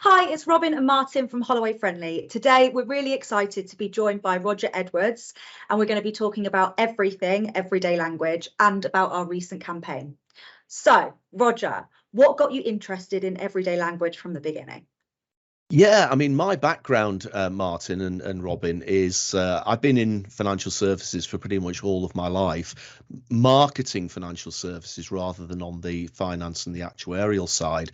Hi, it's Robin and Martin from Holloway Friendly. Today, we're really excited to be joined by Roger Edwards, and we're going to be talking about everything everyday language and about our recent campaign. So, Roger, what got you interested in everyday language from the beginning? Yeah, I mean, my background, Martin and Robin, is I've been in financial services for pretty much all of my life, marketing financial services rather than on the finance and the actuarial side.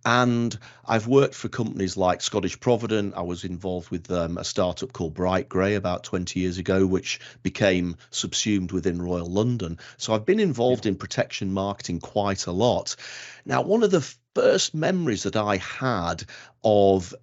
And I've worked for companies like Scottish Provident. I was involved with a startup called Bright Grey about 20 years ago, which became subsumed within Royal London. So I've been involved in protection marketing quite a lot. Now, one of the first memories that I had of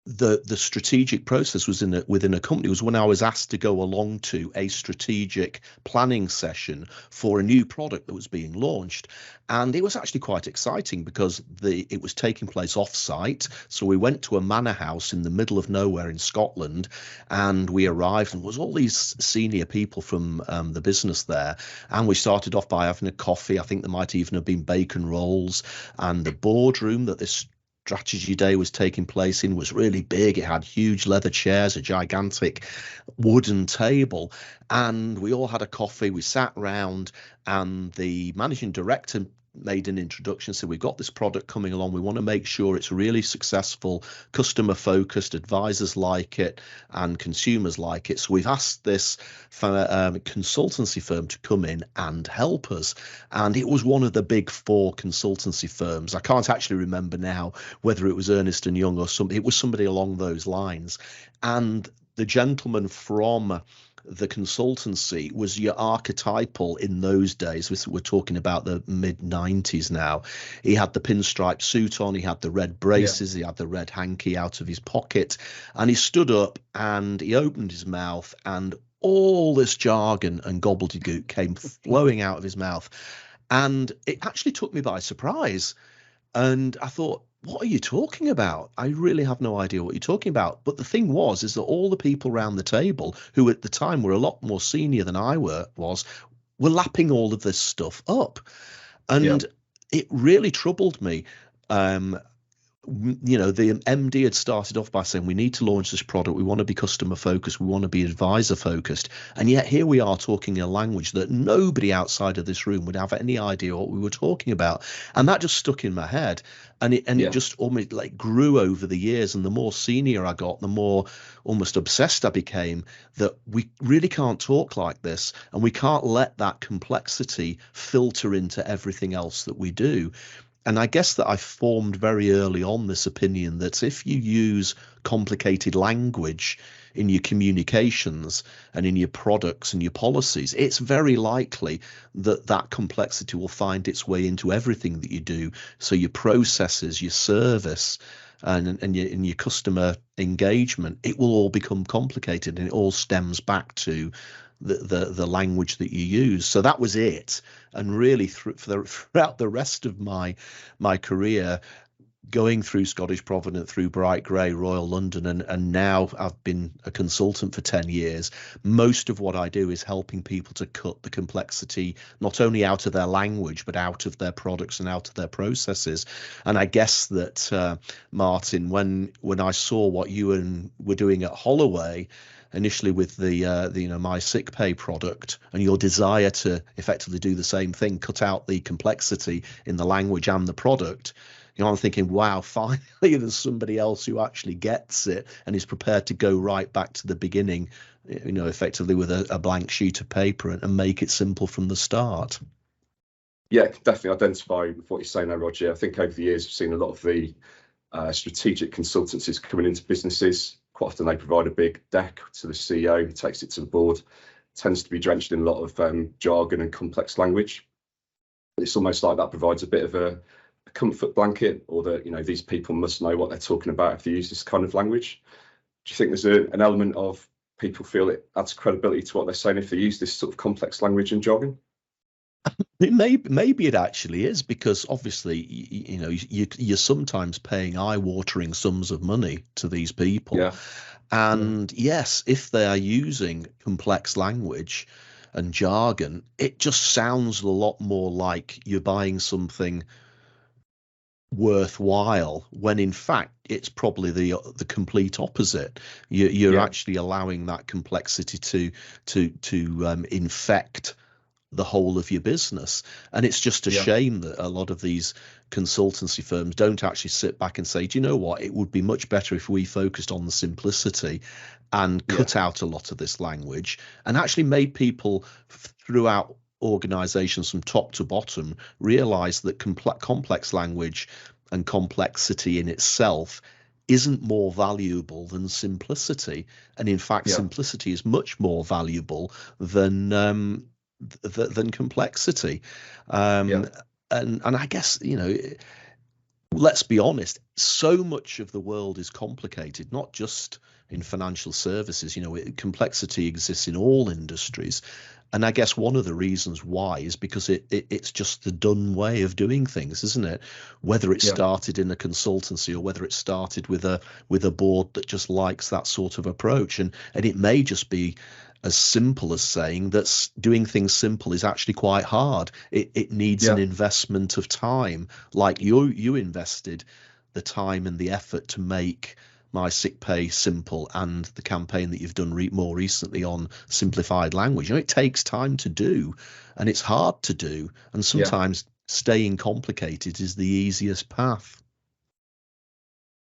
the strategic process was within a company was when I was asked to go along to a strategic planning session for a new product that was being launched. And it was actually quite exciting because it was taking place off-site. So we went to a manor house in the middle of nowhere in Scotland, and we arrived, and there was all these senior people from the business there. And we started off by having a coffee. I think there might even have been bacon rolls, and the boardroom that this strategy day was taking place in was really big. It had huge leather chairs, a gigantic wooden table, and we all had a coffee. We sat round, and the managing director made an introduction, said, we've got this product coming along. We want to make sure it's really successful, customer focused, advisors like it and consumers like it. So we've asked this consultancy firm to come in and help us. And it was one of the big four consultancy firms. I can't actually remember now whether it was Ernst and Young or something. It was somebody along those lines. And the gentleman from the consultancy was your archetypal in those days. We're talking about the mid 90s now. He had the pinstripe suit on, he had the red braces, He had the red hanky out of his pocket, and he stood up and he opened his mouth, and all this jargon and gobbledygook came flowing out of his mouth. And it actually took me by surprise. And I thought, what are you talking about? I really have no idea what you're talking about. But the thing is that all the people around the table, who at the time were a lot more senior than I were lapping all of this stuff up. And it really troubled me. The MD had started off by saying, we need to launch this product. We want to be customer focused. We want to be advisor focused. And yet here we are talking a language that nobody outside of this room would have any idea what we were talking about. And that just stuck in my head. And it just almost like grew over the years. And the more senior I got, the more almost obsessed I became that we really can't talk like this. And we can't let that complexity filter into everything else that we do. And I guess that I formed very early on this opinion that if you use complicated language in your communications and in your products and your policies, it's very likely that that complexity will find its way into everything that you do. So your processes, your service, and your customer engagement, it will all become complicated, and it all stems back to the language that you use. So that was it. And really throughout the rest of my career, going through Scottish Provident, through Bright Grey, Royal London, and now I've been a consultant for 10 years. Most of what I do is helping people to cut the complexity, not only out of their language, but out of their products and out of their processes. And I guess that, Martin, when I saw what you were doing at Holloway, initially with the my sick pay product, and your desire to effectively do the same thing, cut out the complexity in the language and the product, I'm thinking, wow, finally there's somebody else who actually gets it and is prepared to go right back to the beginning, effectively with a blank sheet of paper and make it simple from the start. Yeah, I can definitely identify with what you're saying there, Roger. I think over the years we've seen a lot of the strategic consultancies coming into businesses. Quite often they provide a big deck to the CEO, who takes it to the board. It tends to be drenched in a lot of jargon and complex language. It's almost like that provides a bit of a comfort blanket, or that these people must know what they're talking about if they use this kind of language. Do you think there's an element of people feel it adds credibility to what they're saying if they use this sort of complex language and jargon? Maybe it actually is, because obviously you're sometimes paying eye-watering sums of money to these people, and yes, if they are using complex language and jargon, it just sounds a lot more like you're buying something worthwhile, when in fact it's probably the complete opposite. You're actually allowing that complexity to infect the whole of your business. And it's just a shame that a lot of these consultancy firms don't actually sit back and say, do you know what, it would be much better if we focused on the simplicity and cut out a lot of this language, and actually made people throughout organizations from top to bottom realize that complex language and complexity in itself isn't more valuable than simplicity. And in fact, simplicity is much more valuable than complexity. And I guess, let's be honest, so much of the world is complicated, not just in financial services. Complexity exists in all industries. And I guess one of the reasons why is because it's just the done way of doing things, isn't it? Whether it started in a consultancy or whether it started with a board that just likes that sort of approach. And it may just be as simple as saying that doing things simple is actually quite hard. It needs an investment of time, like you invested the time and the effort to make My Sick Pay simple, and the campaign that you've done more recently on simplified language. It takes time to do, and it's hard to do, and sometimes staying complicated is the easiest path.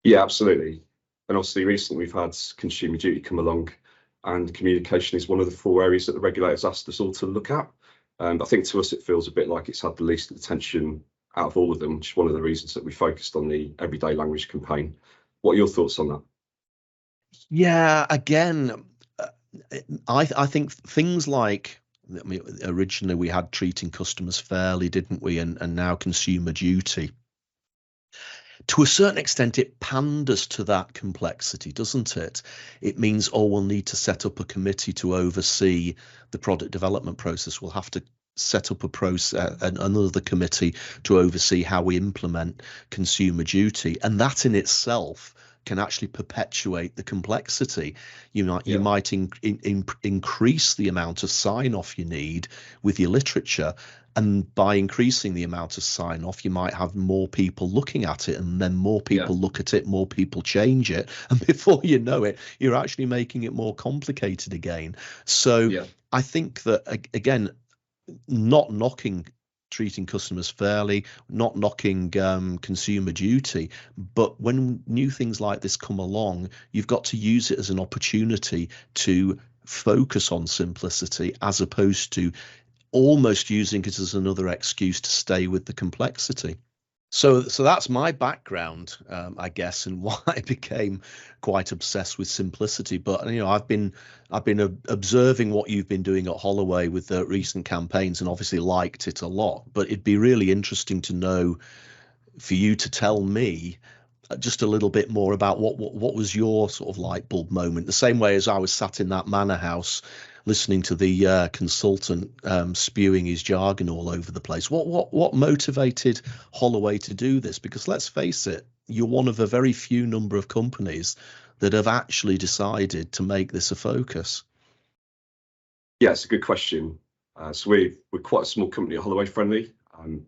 Yeah, absolutely. And obviously recently we've had Consumer Duty come along, and communication is one of the 4 areas that the regulators asked us all to look at. And I think to us it feels a bit like it's had the least attention out of all of them, which is one of the reasons that we focused on the everyday language campaign. What are your thoughts on that? Yeah, again, I think things like, originally we had treating customers fairly, didn't we? And now Consumer Duty. To a certain extent, it panders to that complexity, doesn't it? It means, we'll need to set up a committee to oversee the product development process. We'll have to set up a process, another committee to oversee how we implement Consumer Duty. And that in itself can actually perpetuate the complexity. You might increase the amount of sign-off you need with your literature, and by increasing the amount of sign-off, you might have more people looking at it, and then more people look at it, more people change it, and before you know it, you're actually making it more complicated again. So I think that, again, not knocking treating customers fairly, not knocking Consumer Duty, but when new things like this come along, you've got to use it as an opportunity to focus on simplicity, as opposed to almost using it as another excuse to stay with the complexity. So that's my background, I guess, and why I became quite obsessed with simplicity. But I've been observing what you've been doing at Holloway with the recent campaigns, and obviously liked it a lot. But it'd be really interesting to know, for you to tell me just a little bit more about what was your sort of light bulb moment. The same way as I was sat in that manor house listening to the consultant spewing his jargon all over the place. What motivated Holloway to do this? Because let's face it, you're one of a very few number of companies that have actually decided to make this a focus. Yeah, it's a good question. So we're quite a small company at Holloway Friendly,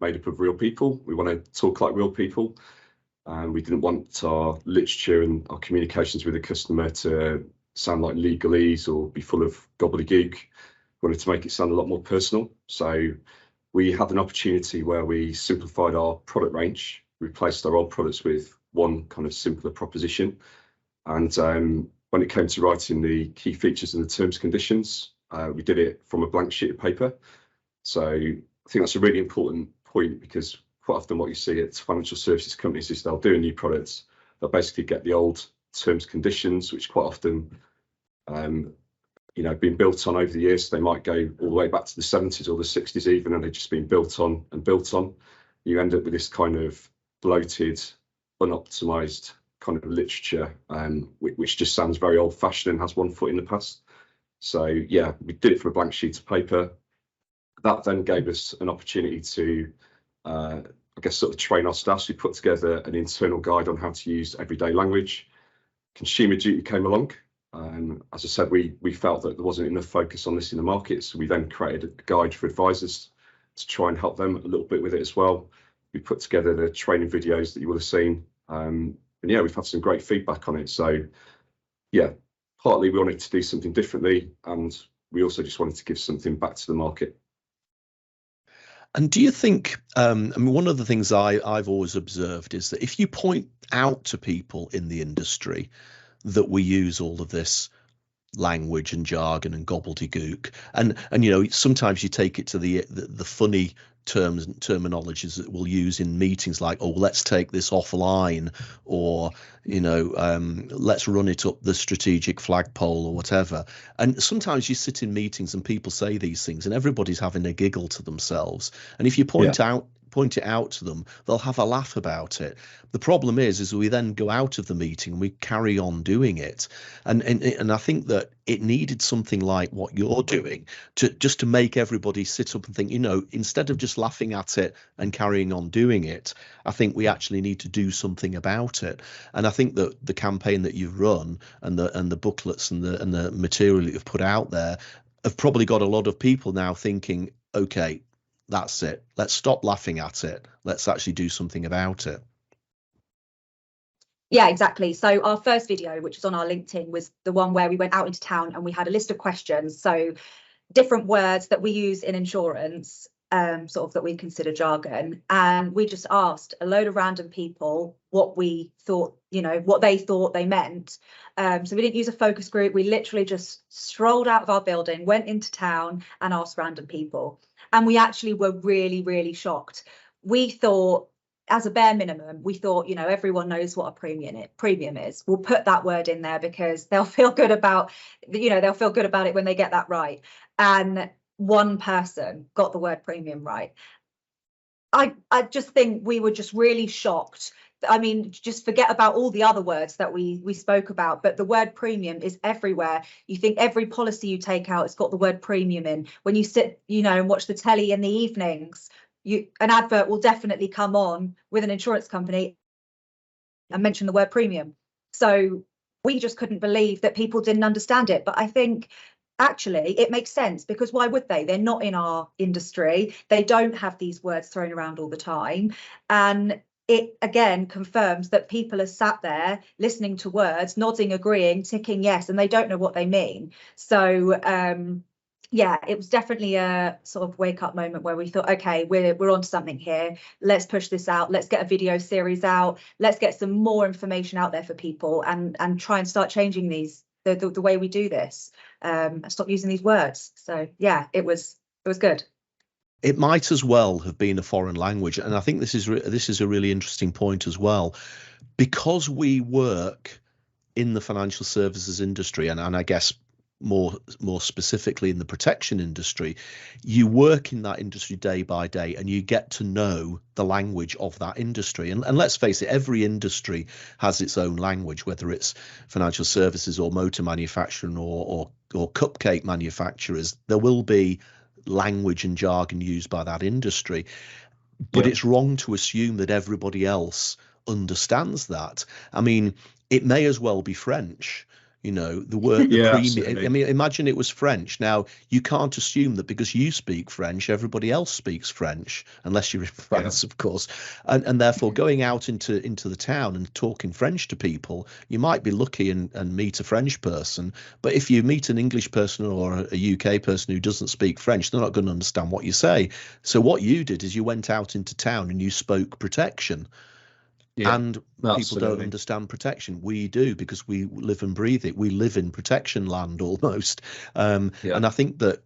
made up of real people. We want to talk like real people. We didn't want our literature and our communications with the customer to sound like legalese or be full of gobbledygook. We wanted to make it sound a lot more personal. So we had an opportunity where we simplified our product range, replaced our old products with one kind of simpler proposition. And when it came to writing the key features and the terms and conditions, we did it from a blank sheet of paper. So I think that's a really important point, because quite often what you see at financial services companies is they'll do a new product, they'll basically get the old terms and conditions, which quite often been built on over the years. They might go all the way back to the 70s or the 60s even, and they've just been built on and built on. You end up with this kind of bloated, unoptimized kind of literature, which just sounds very old-fashioned and has one foot in the past. So yeah, we did it from a blank sheet of paper. That then gave us an opportunity to sort of train our staff. So we put together an internal guide on how to use everyday language. Consumer Duty came along. As I said, we felt that there wasn't enough focus on this in the market, so we then created a guide for advisors to try and help them a little bit with it as well. We put together the training videos that you will have seen. And yeah, we've had some great feedback on it. So yeah, partly we wanted to do something differently, and we also just wanted to give something back to the market. And do you think, I mean, one of the things I've always observed is that if you point out to people in the industry that we use all of this language and jargon and gobbledygook, and you know, sometimes you take it to the funny terms and terminologies that we'll use in meetings, like, oh, let's take this offline, or you know, let's run it up the strategic flagpole or whatever. And sometimes you sit in meetings and people say these things and everybody's having a giggle to themselves, and if you point it out to them, they'll have a laugh about it. The problem is we then go out of the meeting and we carry on doing it. And I think that it needed something like what you're doing to make everybody sit up and think, you know, instead of just laughing at it and carrying on doing it, I think we actually need to do something about it. And I think that the campaign that you've run and the booklets and the material that you've put out there have probably got a lot of people now thinking, okay, that's it. Let's stop laughing at it. Let's actually do something about it. Yeah, exactly. So our first video, which is on our LinkedIn, was the one where we went out into town and we had a list of questions. So different words that we use in insurance, sort of that we consider jargon. And we just asked a load of random people what we thought, you know, what they thought they meant. So we didn't use a focus group. We literally just strolled out of our building, went into town and asked random people. And we actually were really, really shocked. We thought, as a bare minimum, we thought, you know, everyone knows what a premium is. We'll put that word in there because they'll feel good about, you know, they'll feel good about it when they get that right. And one person got the word premium right. I just think we were just really shocked. I mean, just forget about all the other words that we spoke about, but the word premium is everywhere. You think every policy you take out, it's got the word premium in. When you sit, you know, and watch the telly in the evenings, an advert will definitely come on with an insurance company and mention the word premium. So we just couldn't believe that people didn't understand it. But I think actually it makes sense, because why would they? They're not in our industry. They don't have these words thrown around all the time. And it again confirms that people are sat there listening to words, nodding, agreeing, ticking yes, and they don't know what they mean. So yeah, it was definitely a sort of wake up moment where we thought, okay, we're onto something here. Let's push this out. Let's get a video series out. Let's get some more information out there for people and try and start changing the way we do this. Stop using these words. So yeah, it was good. It might as well have been a foreign language, and I think this is a really interesting point as well, because we work in the financial services industry, and I guess more specifically in the protection industry. You work in that industry day by day and you get to know the language of that industry. And let's face it, every industry has its own language, whether it's financial services or motor manufacturing or cupcake manufacturers. There will be language and jargon used by that industry, but it's wrong to assume that everybody else understands that. I mean, it may as well be French. You know, the word premium. Absolutely. I mean, imagine it was French. Now, you can't assume that because you speak French, everybody else speaks French, unless you're in France, of course. And therefore, going out into the town and talking French to people, you might be lucky and meet a French person. But if you meet an English person or a UK person who doesn't speak French, they're not going to understand what you say. So what you did is you went out into town and you spoke protection. Yeah, and people don't understand protection. We do, because we live and breathe it. We live in protection land almost. And I think that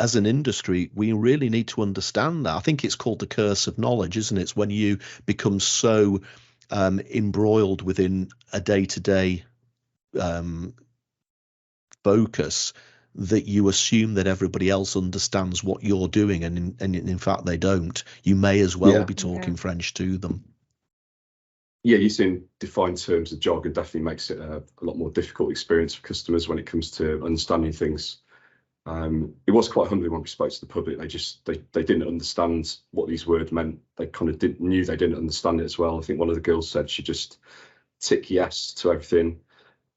as an industry, we really need to understand that. I think it's called the curse of knowledge, isn't it? It's when you become so embroiled within a day-to-day focus that you assume that everybody else understands what you're doing, and in fact they don't. You may as well be talking French to them. Yeah, using defined terms of jargon definitely makes it a lot more difficult experience for customers when it comes to understanding things. It was quite humbling when we spoke to the public. They didn't understand what these words meant. They kind of knew they didn't understand it as well. I think one of the girls said she just tick yes to everything.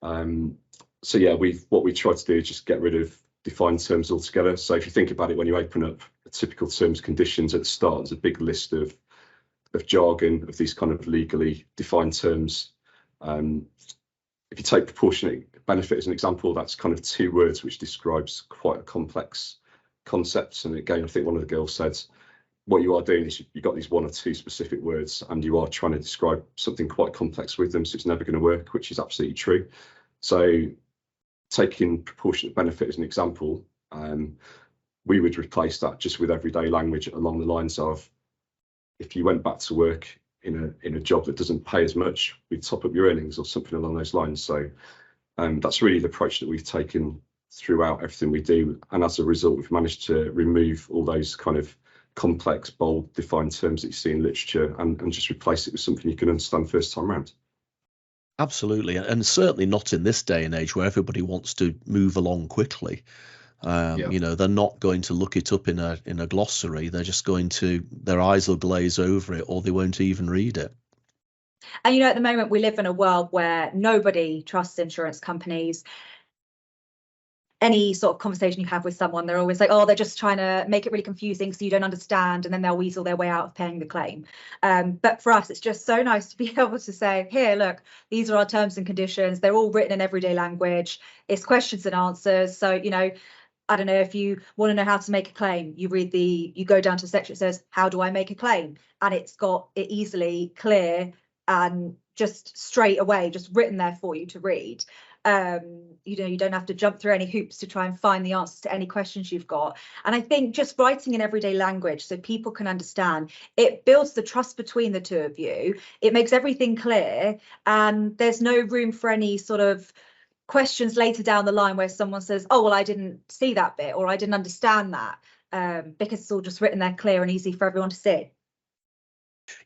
So yeah, what we tried to do is just get rid of defined terms altogether. So if you think about it, when you open up a typical terms and conditions at the start, there's a big list of jargon, of these kind of legally defined terms. If you take proportionate benefit as an example, that's kind of 2 words which describes quite a complex concept. And again, I think one of the girls said, what you are doing is you've got these 1 or 2 specific words and you are trying to describe something quite complex with them, so it's never going to work, which is absolutely true. So taking proportionate benefit as an example, we would replace that just with everyday language along the lines of, if you went back to work in a job that doesn't pay as much, we'd top up your earnings or something along those lines. So that's really the approach that we've taken throughout everything we do. And as a result, we've managed to remove all those kind of complex, bold, defined terms that you see in literature and just replace it with something you can understand first time round. Absolutely. And certainly not in this day and age where everybody wants to move along quickly. You know, they're not going to look it up in a glossary. They're just going to, their eyes will glaze over it, or they won't even read it. And, you know, at the moment, we live in a world where nobody trusts insurance companies. Any sort of conversation you have with someone, they're always like, oh, they're just trying to make it really confusing so you don't understand, and then they'll weasel their way out of paying the claim. But for us, it's just so nice to be able to say, here, look, these are our terms and conditions. They're all written in everyday language. It's questions and answers. So, you know, I don't know, if you want to know how to make a claim, you go down to the section that says, how do I make a claim? And it's got it easily, clear, and just straight away, just written there for you to read. You know, you don't have to jump through any hoops to try and find the answers to any questions you've got. And I think just writing in everyday language so people can understand, it builds the trust between the two of you. It makes everything clear, and there's no room for any sort of questions later down the line where someone says, oh, well, I didn't see that bit, or I didn't understand that, because it's all just written there clear and easy for everyone to see.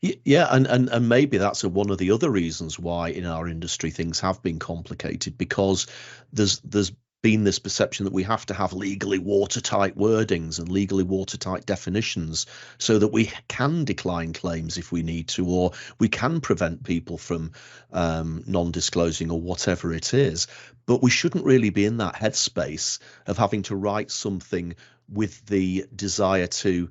Yeah, and maybe that's one of the other reasons why in our industry things have been complicated, because there's been this perception that we have to have legally watertight wordings and legally watertight definitions so that we can decline claims if we need to, or we can prevent people from non-disclosing or whatever it is. But we shouldn't really be in that headspace of having to write something with the desire to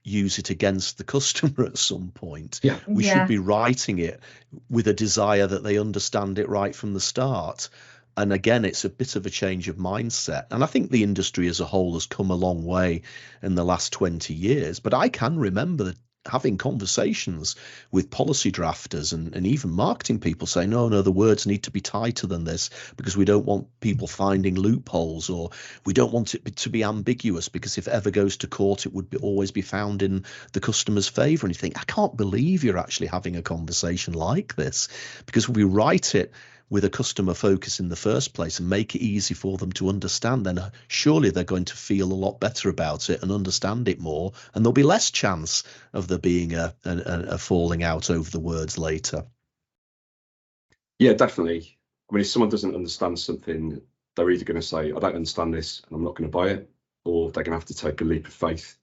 use it against the customer at some point. We should be writing it with a desire that they understand it right from the start. And again, it's a bit of a change of mindset. And I think the industry as a whole has come a long way in the last 20 years. But I can remember having conversations with policy drafters and even marketing people saying, no, the words need to be tighter than this because we don't want people finding loopholes, or we don't want it to be ambiguous because if it ever goes to court, it would always be found in the customer's favour. And you think, I can't believe you're actually having a conversation like this, because we write it with a customer focus in the first place and make it easy for them to understand, then surely they're going to feel a lot better about it and understand it more, and there'll be less chance of there being a falling out over the words later. Yeah, definitely. I mean, if someone doesn't understand something, they're either going to say, I don't understand this and I'm not going to buy it, or they're going to have to take a leap of faith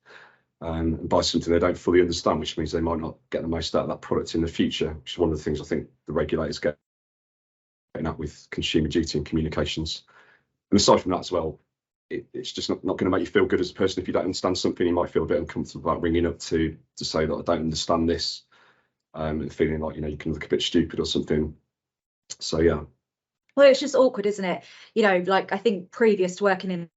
and buy something they don't fully understand, which means they might not get the most out of that product in the future, which is one of the things I think the regulators get up with consumer duty and communications. And aside from that as well, it's just not going to make you feel good as a person. If you don't understand something, you might feel a bit uncomfortable about ringing up to say that I don't understand this, and feeling like, you know, you can look a bit stupid or something. So yeah. Well, it's just awkward, isn't it? You know, like I think previous to working in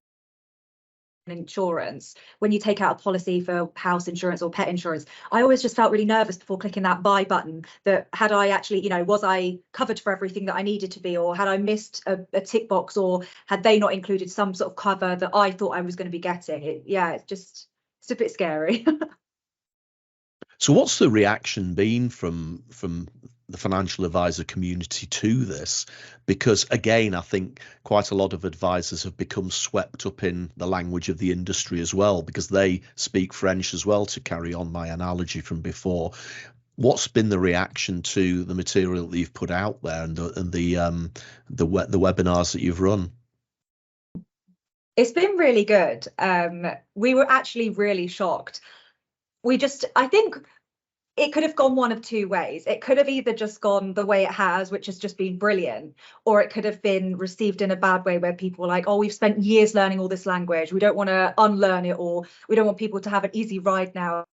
insurance, when you take out a policy for house insurance or pet insurance, I always just felt really nervous before clicking that buy button, that had I actually, you know, was I covered for everything that I needed to be, or had I missed a tick box, or had they not included some sort of cover that I thought I was going to be getting? It's a bit scary. So what's the reaction been from the financial advisor community to this? Because again, I think quite a lot of advisors have become swept up in the language of the industry as well, because they speak French as well, to carry on my analogy from before. What's been the reaction to the material that you've put out there and the webinars that you've run? It's been really good. We were actually really shocked. I think it could have gone one of two ways. It could have either just gone the way it has, which has just been brilliant, or it could have been received in a bad way where people were like, oh, we've spent years learning all this language, we don't want to unlearn it, or we don't want people to have an easy ride now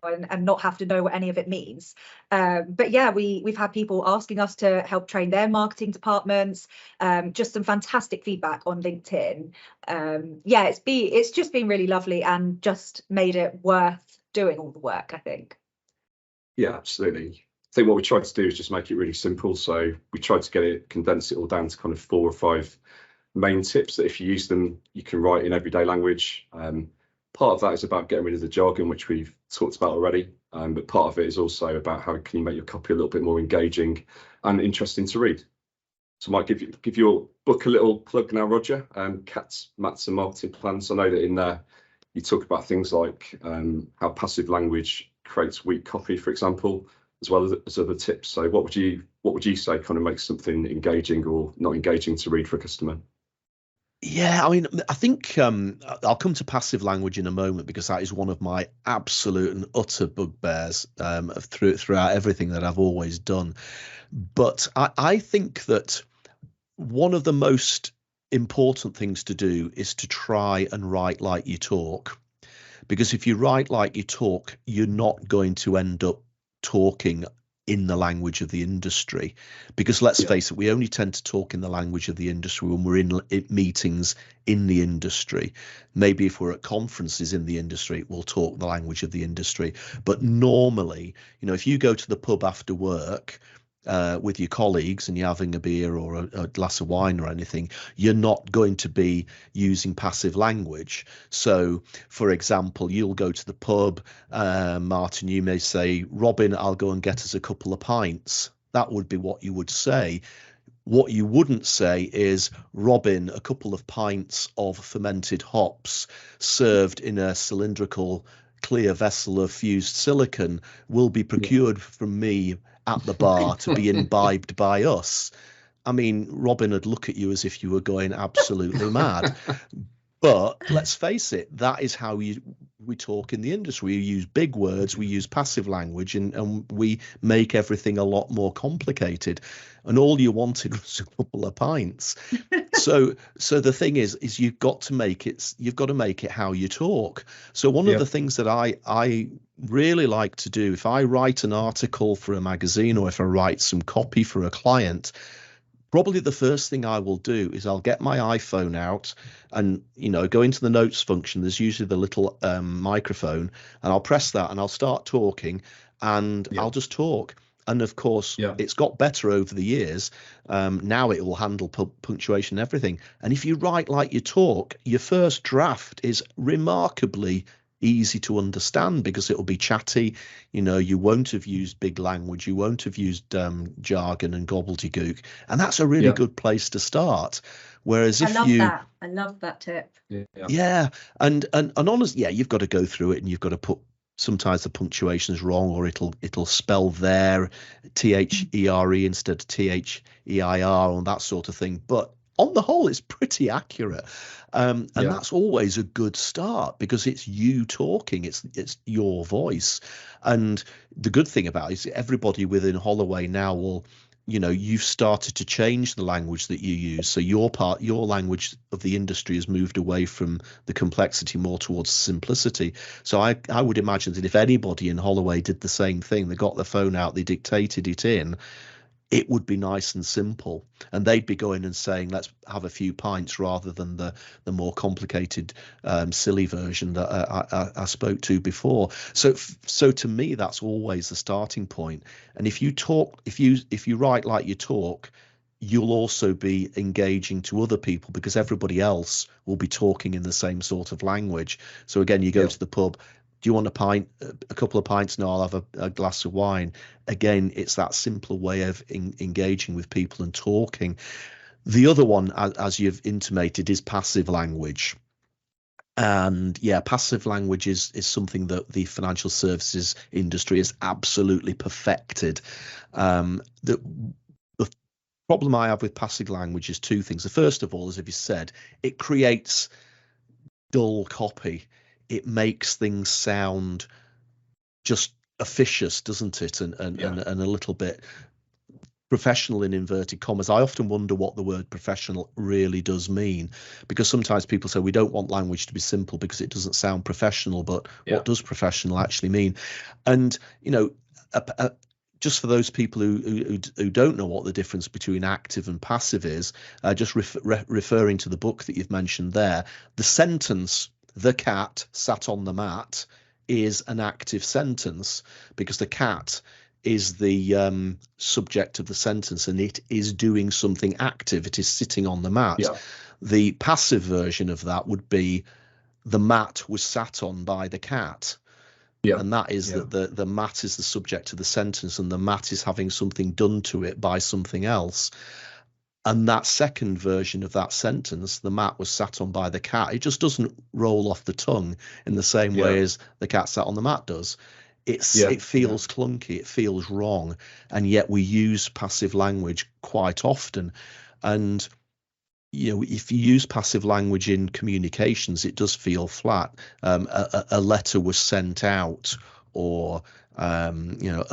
and not have to know what any of it means. But yeah, we've had people asking us to help train their marketing departments. Just some fantastic feedback on LinkedIn. Yeah, it's just been really lovely and just made it worth doing all the work, I think. Yeah, absolutely. I think what we tried to do is just make it really simple. So we tried to condense it all down to kind of 4 or 5 main tips that if you use them, you can write in everyday language. Part of that is about getting rid of the jargon, which we've talked about already. But part of it is also about how can you make your copy a little bit more engaging and interesting to read. So I might give your book a little plug now, Roger. Cats, Maths and Marketing Plans. I know that in there you talk about things like how passive language creates weak copy, for example, as well as other tips. So what would you say kind of makes something engaging or not engaging to read for a customer? Yeah, I mean, I think I'll come to passive language in a moment because that is one of my absolute and utter bugbears throughout everything that I've always done. But I think that one of the most important things to do is to try and write like you talk. Because if you write like you talk, you're not going to end up talking in the language of the industry, because let's face it, we only tend to talk in the language of the industry when we're in meetings in the industry. Maybe if we're at conferences in the industry, we'll talk the language of the industry. But normally, if you go to the pub after work with your colleagues and you're having a beer or a glass of wine or anything, you're not going to be using passive language. So, for example, you'll go to the pub, Martin, you may say, Robin, I'll go and get us a couple of pints. That would be what you would say. What you wouldn't say is, Robin, a couple of pints of fermented hops served in a cylindrical clear vessel of fused silicon will be procured from me at the bar to be imbibed by us. I mean, Robin would look at you as if you were going absolutely mad. But let's face it, that is how we talk in the industry. We use big words, we use passive language, and we make everything a lot more complicated. And all you wanted was a couple of pints. So the thing is you've got to make it how you talk. So one of the things that I really like to do, if I write an article for a magazine or if I write some copy for a client, probably the first thing I will do is I'll get my iPhone out and, go into the notes function. There's usually the little microphone, and I'll press that and I'll start talking, and I'll just talk. And of course, it's got better over the years. Now it will handle punctuation and everything. And if you write like you talk, your first draft is remarkably easy to understand because it will be chatty. You won't have used big language, you won't have used jargon and gobbledygook, and that's a really good place to start. Whereas if I love that tip. And honestly, you've got to go through it and you've got to put, sometimes the punctuation is wrong, or it'll spell there THERE instead of THEIR and that sort of thing, but on the whole, it's pretty accurate. And that's always a good start because it's you talking, it's your voice. And the good thing about it is everybody within Holloway now will, you've started to change the language that you use. So your language of the industry has moved away from the complexity more towards simplicity. So I would imagine that if anybody in Holloway did the same thing, they got their phone out, they dictated it in, it would be nice and simple, and they'd be going and saying, let's have a few pints, rather than the more complicated, silly version that I spoke to before. So to me, that's always the starting point. And if you write like you talk, you'll also be engaging to other people because everybody else will be talking in the same sort of language. So again, you go to the pub. Do you want a couple of pints? No, I'll have a glass of wine. Again, it's that simpler way of engaging with people and talking. The other one, as you've intimated, is passive language. And passive language is something that the financial services industry has absolutely perfected. The problem I have with passive language is two things. The first of all, as you said, it creates dull copy. It makes things sound just officious, doesn't it? And a little bit professional in inverted commas. I often wonder what the word professional really does mean, because sometimes people say we don't want language to be simple because it doesn't sound professional, but what does professional actually mean? And just for those people who don't know what the difference between active and passive is, just referring to the book that you've mentioned there, the sentence "the cat sat on the mat" is an active sentence because the cat is the subject of the sentence and it is doing something active. It is sitting on the mat. Yeah. The passive version of that would be the mat was sat on by the cat. Yeah. And that is that the mat is the subject of the sentence and the mat is having something done to it by something else. And that second version of that sentence, the mat was sat on by the cat, it just doesn't roll off the tongue in the same way as the cat sat on the mat does. It feels clunky, it feels wrong, and yet we use passive language quite often. And if you use passive language in communications, it does feel flat. A letter was sent out, or a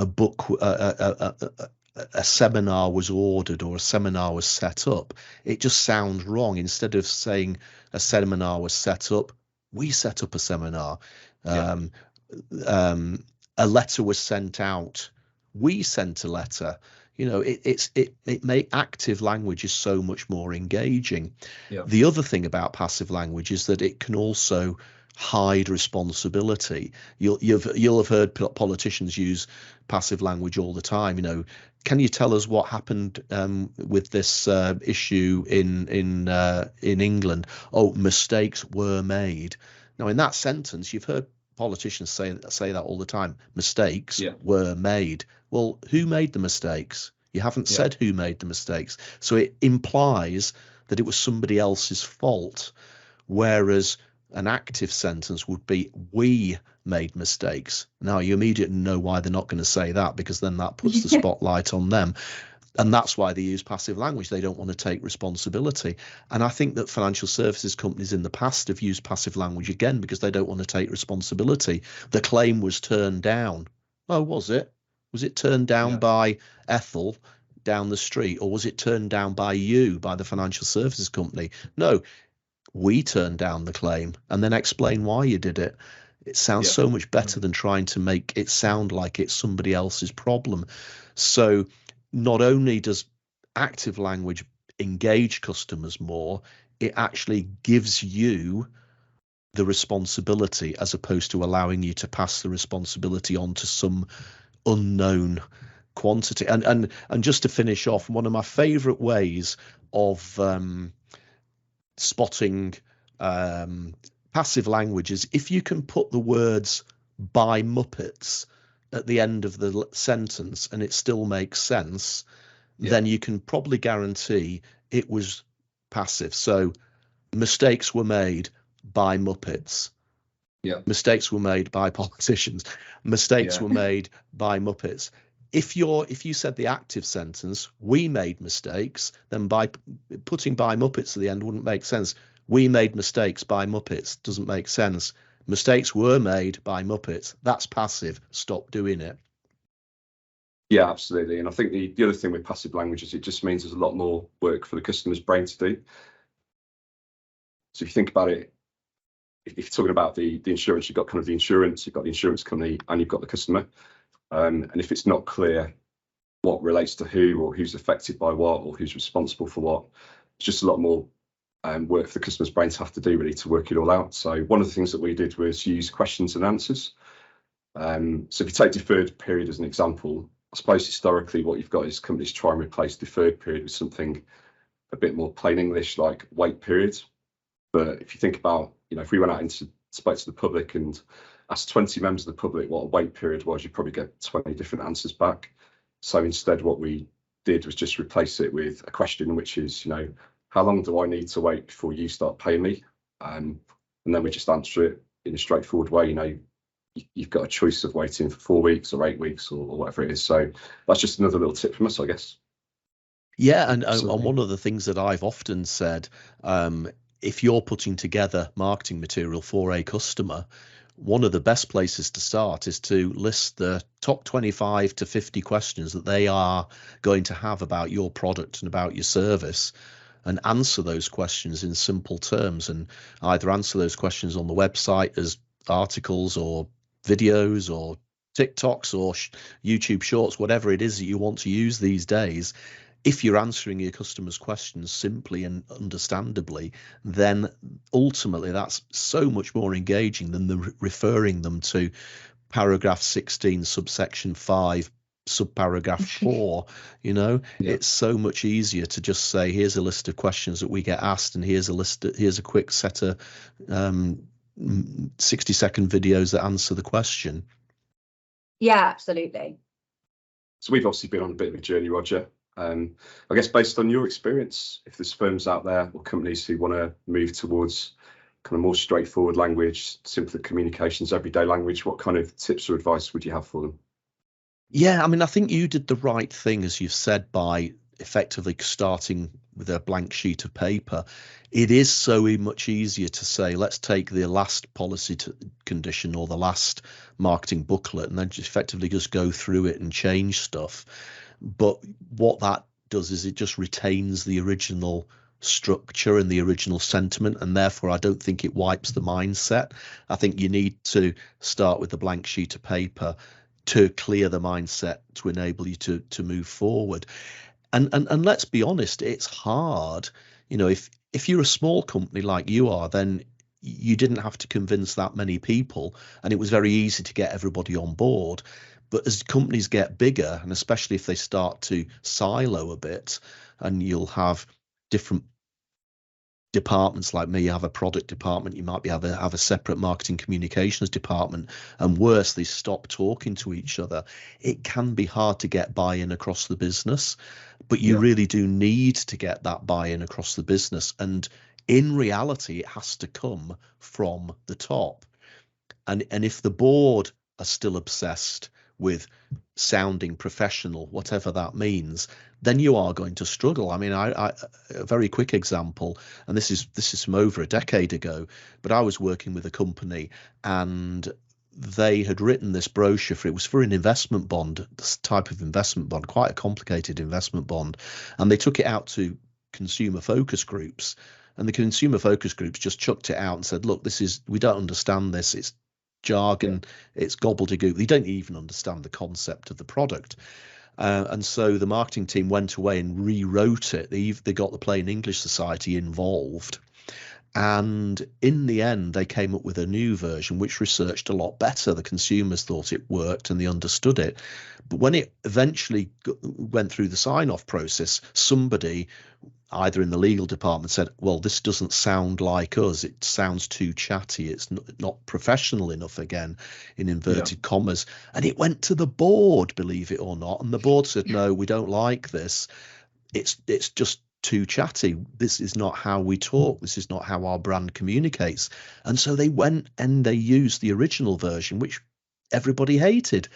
book, a seminar was ordered, or a seminar was set up. It just sounds wrong. Instead of saying a seminar was set up, we set up a seminar. A letter was sent out, we sent a letter. Active language is so much more engaging. The other thing about passive language is that it can also hide responsibility. You'll have heard politicians use passive language all the time. Can you tell us what happened with this issue in England? Oh, mistakes were made. Now, in that sentence, you've heard politicians say that all the time. Mistakes were made. Well, who made the mistakes? You haven't said who made the mistakes. So it implies that it was somebody else's fault, whereas an active sentence would be we made mistakes. Now, you immediately know why they're not going to say that, because then that puts the spotlight on them. And that's why they use passive language. They don't want to take responsibility. And I think that financial services companies in the past have used passive language again because they don't want to take responsibility. The claim was turned down. Oh, was it? Was it turned down by Ethel down the street, or was it turned down by you, by the financial services company? No, we turned down the claim, and then explain why you did it. It sounds so much better than trying to make it sound like it's somebody else's problem. So not only does active language engage customers more, it actually gives you the responsibility as opposed to allowing you to pass the responsibility on to some unknown quantity. And just to finish off, one of my favorite ways of spotting passive language is if you can put the words "by Muppets" at the end of the sentence and it still makes sense, then you can probably guarantee it was passive. So mistakes were made by Muppets. Mistakes were made by politicians. Mistakes were made by Muppets. If you said the active sentence, we made mistakes, then by putting "by Muppets" at the end wouldn't make sense. We made mistakes by Muppets doesn't make sense. Mistakes were made by Muppets. That's passive. Stop doing it. Yeah, absolutely. And I think the other thing with passive language is it just means there's a lot more work for the customer's brain to do. So if you think about it, if you're talking about the insurance, you've got kind of the insurance, you've got the insurance company, and you've got the customer. And if it's not clear what relates to who, or who's affected by what, or who's responsible for what, it's just a lot more work for the customer's brain to have to do really to work it all out. So one of the things that we did was use questions and answers. So if you take deferred period as an example, I suppose historically what you've got is companies try and replace deferred period with something a bit more plain English, like wait period. But if you think about, if we went out and spoke to the public and asked 20 members of the public what a wait period was, you'd probably get 20 different answers back. So instead, what we did was just replace it with a question, which is, how long do I need to wait before you start paying me? And then we just answer it in a straightforward way. You've got a choice of waiting for 4 weeks or 8 weeks or whatever it is. So that's just another little tip from us, I guess. Yeah, and one of the things that I've often said, if you're putting together marketing material for a customer, one of the best places to start is to list the top 25 to 50 questions that they are going to have about your product and about your service, and answer those questions in simple terms, and either answer those questions on the website as articles or videos or TikToks or YouTube shorts, whatever it is that you want to use these days. If you're answering your customers' questions simply and understandably, then ultimately that's so much more engaging than referring them to paragraph 16, subsection 5, subparagraph 4. It's so much easier to just say, here's a list of questions that we get asked, and here's a quick set of 60-second videos that answer the question. Yeah, absolutely. So we've obviously been on a bit of a journey, Roger. I guess based on your experience, if there's firms out there or companies who want to move towards kind of more straightforward language, simpler communications, everyday language, what kind of tips or advice would you have for them? Yeah, I mean, I think you did the right thing, as you've said, by effectively starting with a blank sheet of paper. It is so much easier to say, let's take the last policy condition or the last marketing booklet and then just effectively just go through it and change stuff. But what that does is it just retains the original structure and the original sentiment, and therefore I don't think it wipes the mindset. I think you need to start with a blank sheet of paper to clear the mindset to enable you to move forward. And let's be honest, it's hard. If you're a small company like you are, then you didn't have to convince that many people, and it was very easy to get everybody on board. But as companies get bigger, and especially if they start to silo a bit, and you'll have different departments, like me, you have a product department, you might have a separate marketing communications department, and worse, they stop talking to each other. It can be hard to get buy-in across the business, but you really do need to get that buy-in across the business. And in reality, it has to come from the top. And if the board are still obsessed with sounding professional, whatever that means, then you are going to struggle. I mean, a very quick example, and this is from over a decade ago, but I was working with a company, and they had written this brochure it was for an investment bond, this type of investment bond, quite a complicated investment bond, and they took it out to consumer focus groups, and the consumer focus groups just chucked it out and said, look, we don't understand this, it's jargon, it's gobbledygook, they don't even understand the concept of the product. And so the marketing team went away and rewrote it. They got the Plain English Society involved, and in the end they came up with a new version which researched a lot better. The consumers thought it worked and they understood it, but when it eventually went through the sign-off process, somebody either in the legal department said, well, this doesn't sound like us, it sounds too chatty, it's not professional enough, again in inverted commas, and it went to the board, believe it or not, and the board said, no, we don't like this, it's just too chatty, this is not how we talk, this is not how our brand communicates. And so they went and they used the original version, which everybody hated.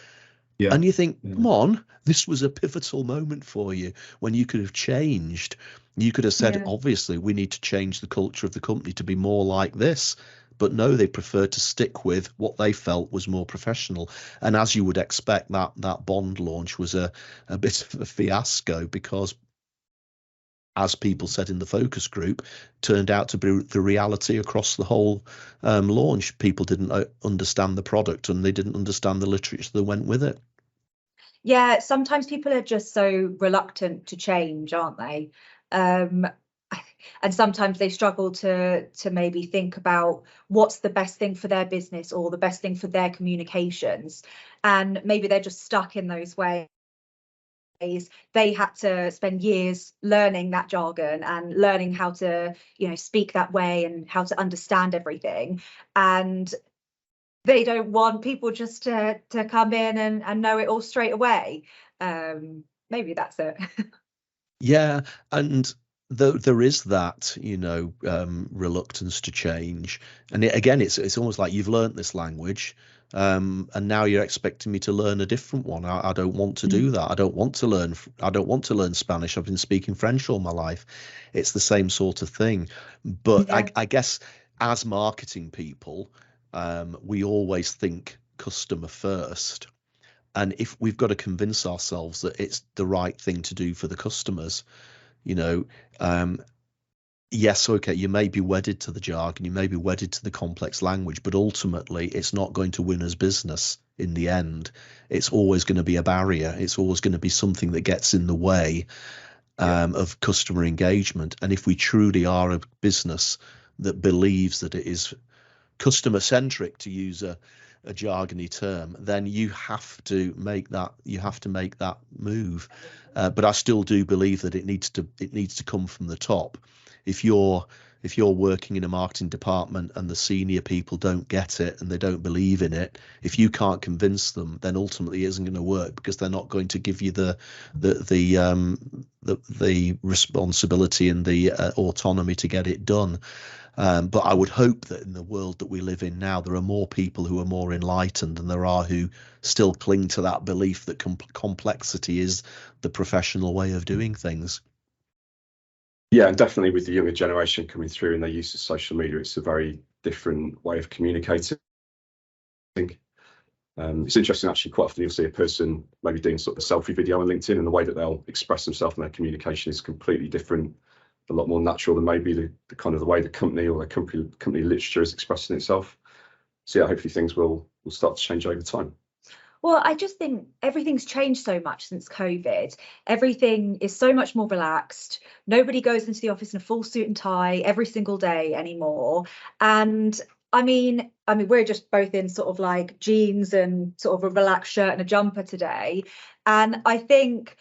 And you think, come on, this was a pivotal moment for you when you could have changed. You could have said, obviously, we need to change the culture of the company to be more like this. But no, they preferred to stick with what they felt was more professional. And as you would expect, that bond launch was a bit of a fiasco, because, as people said in the focus group, turned out to be the reality across the whole launch. People didn't understand the product, and they didn't understand the literature that went with it. Yeah, sometimes people are just so reluctant to change, aren't they? And sometimes they struggle to maybe think about what's the best thing for their business or the best thing for their communications, and maybe they're just stuck in those ways. They had to spend years learning that jargon and learning how to, speak that way and how to understand everything, and they don't want people just to come in and know it all straight away. Maybe that's it. Yeah, and there is that, reluctance to change. And it's almost like you've learnt this language, and now you're expecting me to learn a different one. I don't want to do that. I don't want to learn Spanish. I've been speaking French all my life. It's the same sort of thing. But I guess as marketing people, we always think customer first. And if we've got to convince ourselves that it's the right thing to do for the customers, you know, yes, okay, you may be wedded to the jargon, you may be wedded to the complex language, but ultimately it's not going to win us business in the end. It's always going to be a barrier. It's always going to be something that gets in the way of customer engagement. And if we truly are a business that believes that it is customer centric, to use a jargony term, then you have to make that move. But I still do believe that it needs to come from the top. If you're working in a marketing department and the senior people don't get it and they don't believe in it, if you can't convince them, then ultimately it isn't going to work, because they're not going to give you the responsibility and the autonomy to get it done. But I would hope that in the world that we live in now, there are more people who are more enlightened than there are who still cling to that belief that complexity is the professional way of doing things. Yeah, and definitely with the younger generation coming through and their use of social media, it's a very different way of communicating. It's interesting, actually, quite often you'll see a person maybe doing sort of a selfie video on LinkedIn, and the way that they'll express themselves and their communication is completely different, a lot more natural than maybe the kind of the way the company or the company literature is expressing itself. So yeah, hopefully things will start to change over time. Well, I just think everything's changed so much since COVID. Everything is so much more relaxed. Nobody goes into the office in a full suit and tie every single day anymore. And I mean, we're just both in sort of like jeans and sort of a relaxed shirt and a jumper today. And I think,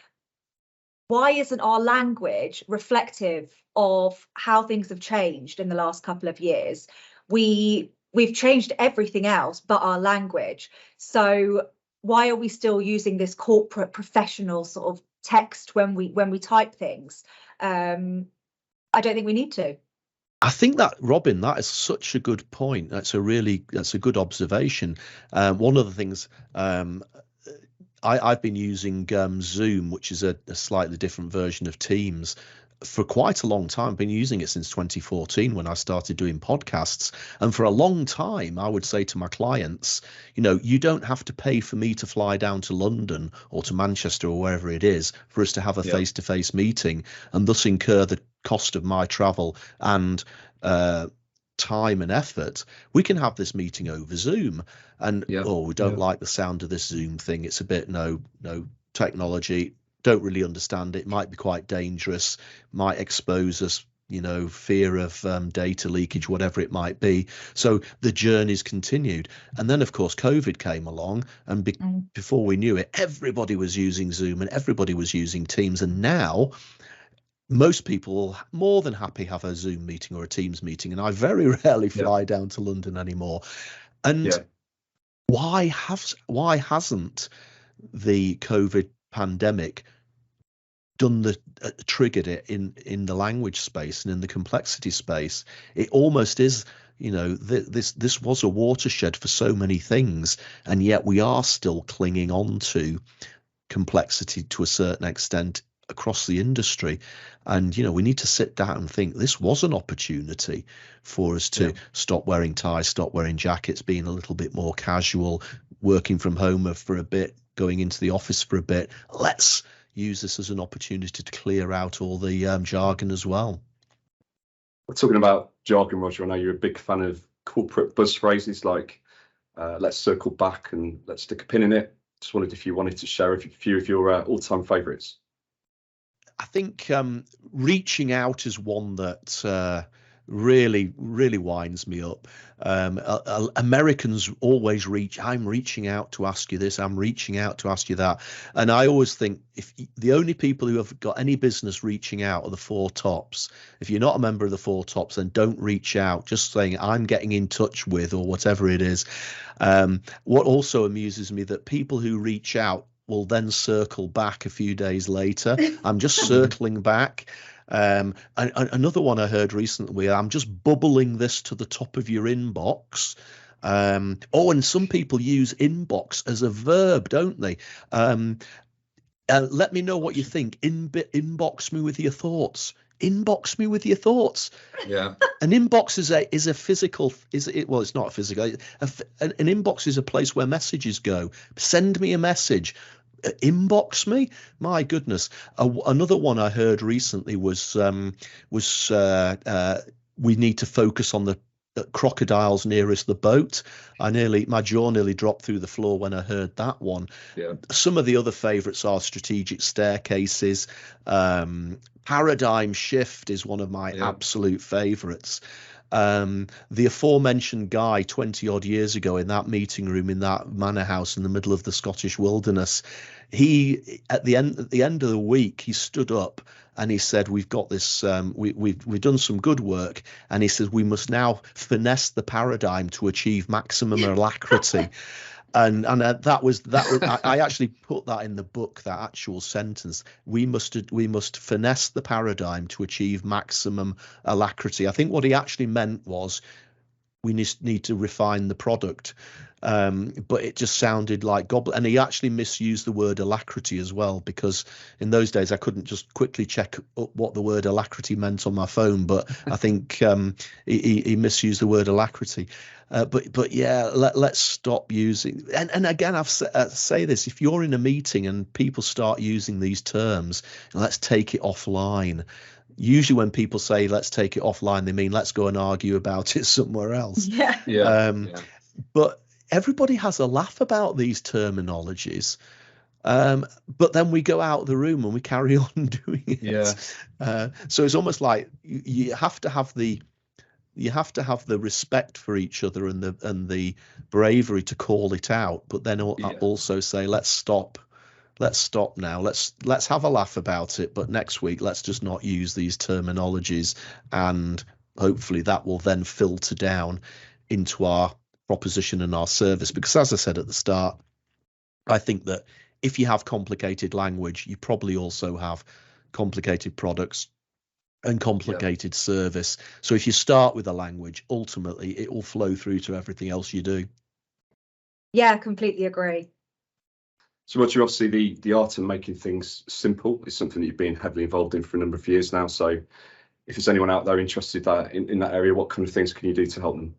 why isn't our language reflective of how things have changed in the last couple of years? We've changed everything else but our language. So why are we still using this corporate professional sort of text when we type things? I don't think we need to. I think that, Robin, that is such a good point. That's a good observation. One of the things I've been using Zoom, which is a slightly different version of Teams, for quite a long time. I've been using it since 2014 when I started doing podcasts. And for a long time, I would say to my clients, you don't have to pay for me to fly down to London or to Manchester or wherever it is for us to have a face-to-face meeting, and thus incur the cost of my travel and time and effort. We can have this meeting over Zoom. And we don't like the sound of this Zoom thing. It's a bit no technology. Don't really understand it. Might be quite dangerous. Might expose us, fear of data leakage, whatever it might be. So the journey's continued. And then, of course, COVID came along, and before we knew it, everybody was using Zoom and everybody was using Teams. And now most people more than happy have a Zoom meeting or a Teams meeting, and I very rarely fly down to London anymore. And why hasn't the COVID pandemic triggered it in the language space and in the complexity space? It almost is, this was a watershed for so many things, and yet we are still clinging on to complexity to a certain extent across the industry. And we need to sit down and think, this was an opportunity for us to stop wearing ties, stop wearing jackets, being a little bit more casual, working from home for a bit, going into the office for a bit. Let's use this as an opportunity to clear out all the jargon as well. We're talking about jargon, Roger. I know you're a big fan of corporate buzz phrases like let's circle back and let's stick a pin in it. Just wondered if you wanted to share a few of your all-time favourites. I think reaching out is one that really winds me up. Americans always I'm reaching out to ask you this, I'm reaching out to ask you that. And I always think, if the only people who have got any business reaching out are the four tops. If you're not a member of the four tops, then don't reach out. Just saying I'm getting in touch with, or whatever it is. What also amuses me, that people who reach out will then circle back a few days later. I'm just circling back. And another one I heard recently, I'm just bubbling this to the top of your inbox. And some people use inbox as a verb, don't they? Let me know what you think. Inbox me with your thoughts. Inbox me with your thoughts. Yeah. An inbox is a physical, well, it's not physical. An inbox is a place where messages go. Send me a message. Inbox me. My goodness. Another one I heard recently was we need to focus on the crocodiles nearest the boat. My jaw nearly dropped through the floor when I heard that one. Yeah. Some of the other favorites are strategic staircases. Paradigm shift is one of my absolute favorites. The aforementioned guy 20 odd years ago in that meeting room in that manor house in the middle of the Scottish wilderness, he at the end of the week he stood up and he said, we've got this, we've done some good work, and he says we must now finesse the paradigm to achieve maximum alacrity. And that was I actually put that in the book, that actual sentence. We must finesse the paradigm to achieve maximum alacrity. I think what he actually meant was we need to refine the product, but it just sounded like gobbler. And he actually misused the word alacrity as well, because in those days I couldn't just quickly check up what the word alacrity meant on my phone, but I think he misused the word alacrity. But yeah, let's stop using. And again, I say this: if you're in a meeting and people start using these terms, let's take it offline. Usually when people say let's take it offline, they mean let's go and argue about it somewhere else. Yeah. But everybody has a laugh about these terminologies. But then we go out of the room and we carry on doing it. Yeah. So it's almost like you have to have the respect for each other and the bravery to call it out, but then also say let's stop now, let's have a laugh about it, but next week let's just not use these terminologies, and hopefully that will then filter down into our proposition and our service. Because as I said at the start, I think that if you have complicated language, you probably also have complicated products and complicated service. So if you start with a language, ultimately it will flow through to everything else you do. Yeah, completely agree. So Roger, obviously the art of making things simple is something that you've been heavily involved in for a number of years now. So if there's anyone out there interested in that area, what kind of things can you do to help them?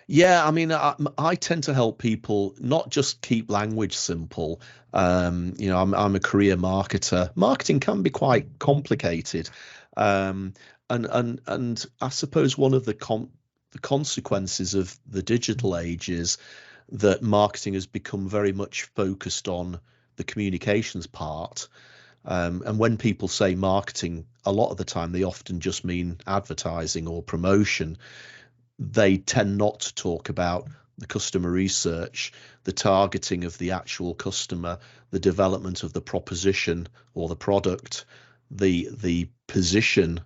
Yeah, I mean, I tend to help people not just keep language simple. I'm a career marketer. Marketing can be quite complicated, and I suppose one of the consequences of the digital age is that marketing has become very much focused on the communications part. And when people say marketing, a lot of the time they often just mean advertising or promotion. They tend not to talk about the customer research, the targeting of the actual customer, the development of the proposition or the product, the position,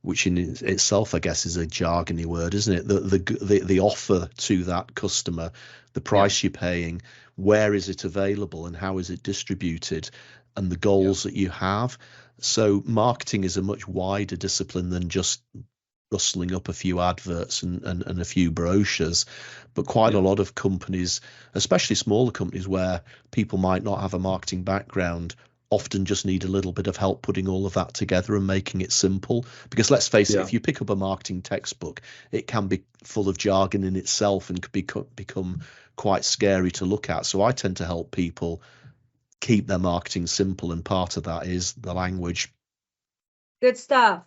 which in itself, I guess, is a jargony word, isn't it? The offer to that customer, the price you're paying, where is it available and how is it distributed, and the goals that you have. So marketing is a much wider discipline than just rustling up a few adverts and a few brochures. But quite a lot of companies, especially smaller companies where people might not have a marketing background, often just need a little bit of help putting all of that together and making it simple. Because let's face it, if you pick up a marketing textbook, it can be full of jargon in itself and could become quite scary to look at. So I tend to help people keep their marketing simple, and part of that is the language. Good stuff.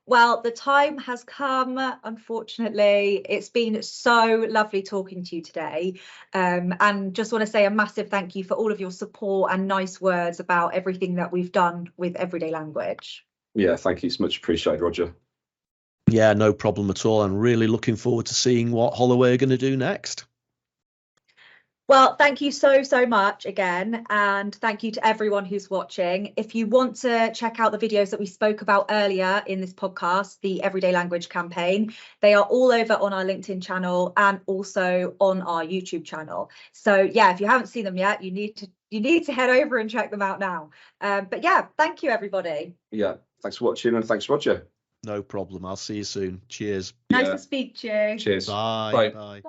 Well, the time has come, unfortunately. It's been so lovely talking to you today. And just want to say a massive thank you for all of your support and nice words about everything that we've done with Everyday Language. Yeah, thank you. It's much appreciated, Roger. Yeah, no problem at all. I'm really looking forward to seeing what Holloway are going to do next. Well, thank you so much again, and thank you to everyone who's watching. If you want to check out the videos that we spoke about earlier in this podcast, the Everyday Language campaign, they are all over on our LinkedIn channel and also on our YouTube channel. So yeah, if you haven't seen them yet, you need to head over and check them out now. But yeah, thank you, everybody. Yeah, thanks for watching, and thanks, Roger. No problem. I'll see you soon. Cheers. Nice to speak to you. Cheers. Bye. Bye.